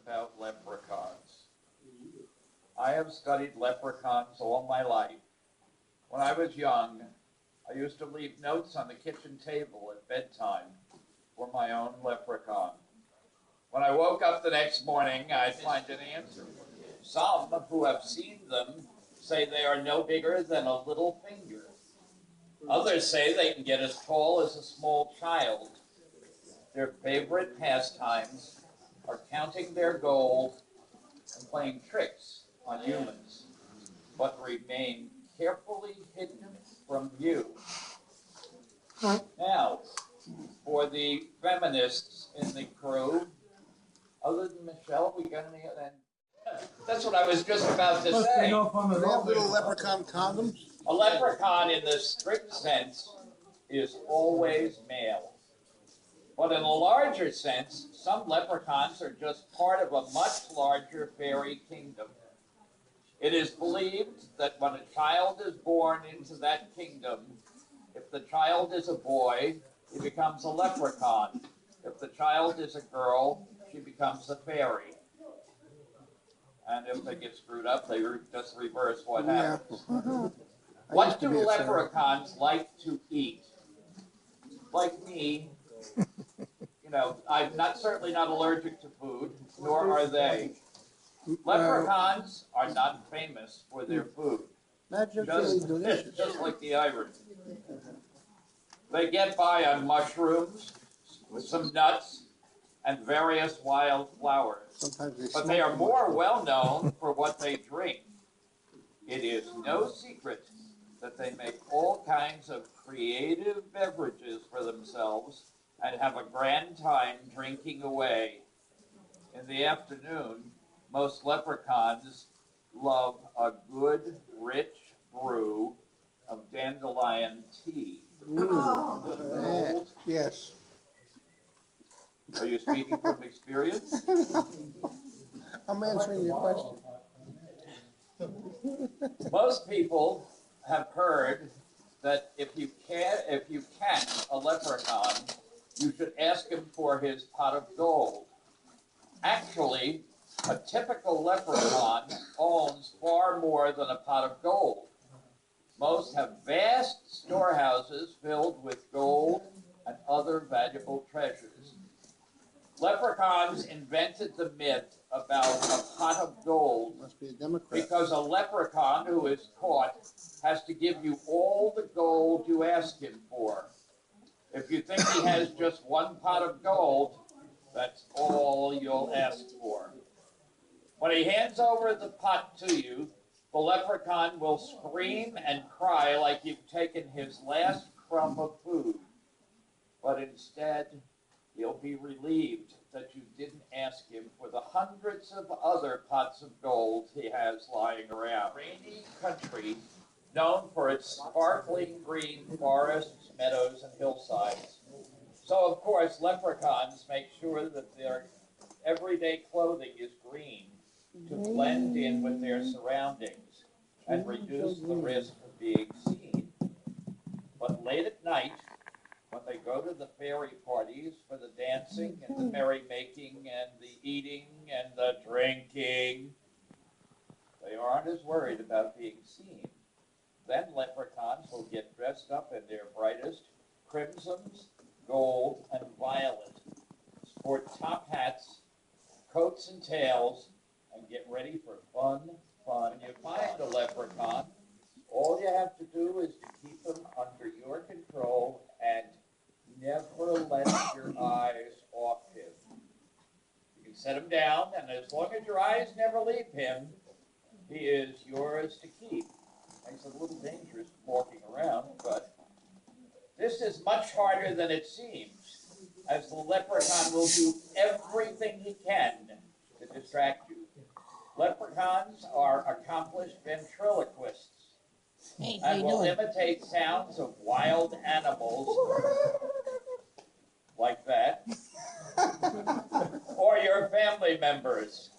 about leprechauns. I have studied leprechauns all my life. When I was young, I used to leave notes on the kitchen table at bedtime for my own leprechaun. When I woke up the next morning, I'd find an answer. Some who have seen them say they are no bigger than a little finger. Others say they can get as tall as a small child. Their favorite pastimes are counting their gold and playing tricks on humans, but remain carefully hidden from view. Now, for the feminists in the crew, other than Michelle, we got any other? That's what I was just about to say. Little leprechaun condoms? A leprechaun in the strict sense is always male. But in a larger sense, some leprechauns are just part of a much larger fairy kingdom. It is believed that when a child is born into that kingdom, if the child is a boy, he becomes a leprechaun. If the child is a girl, she becomes a fairy. And if they get screwed up, they just reverse what happens. What do leprechauns like to eat? Like me, you know, I'm certainly not allergic to food, nor are they. Leprechauns are not famous for their food. Just like the Irish. They get by on mushrooms, some nuts, and various wild flowers. But they are more well known for what they drink. It is no secret that they make all kinds of creative beverages for themselves and have a grand time drinking away. In the afternoon, most leprechauns love a good, rich brew of dandelion tea. Yes. Are you speaking from experience? I'm answering your question. Most people have heard that if you catch a leprechaun, you should ask him for his pot of gold. Actually, a typical leprechaun owns far more than a pot of gold. Most have vast storehouses filled with gold and other valuable treasures. Leprechauns invented the myth about a pot of gold because a leprechaun who is caught has to give you all the gold you ask him for. If you think he has just one pot of gold, that's all you'll ask for. When he hands over the pot to you, the leprechaun will scream and cry like you've taken his last crumb of food. But instead, he'll be relieved that you didn't ask him for the hundreds of other pots of gold he has lying around. Rainy country, known for its sparkling green forests, meadows, and hillsides. So, of course, leprechauns make sure that their everyday clothing is green to blend in with their surroundings and reduce the risk of being seen. But late at night, when they go to the fairy parties for the dancing and the merrymaking and the eating and the drinking, they aren't as worried about being seen. Then leprechauns will get dressed up in their brightest crimsons, gold, and violet, sport top hats, coats and tails, and get ready for fun. When you find a leprechaun, all you have to do is to keep him under your control and never let your eyes off him. You can set him down, and as long as your eyes never leave him, he is yours to keep. Makes it a little dangerous walking around, but this is much harder than it seems, as the leprechaun will do everything he can to distract you. Leprechauns are accomplished ventriloquists and will imitate sounds of wild animals like that, or your family members.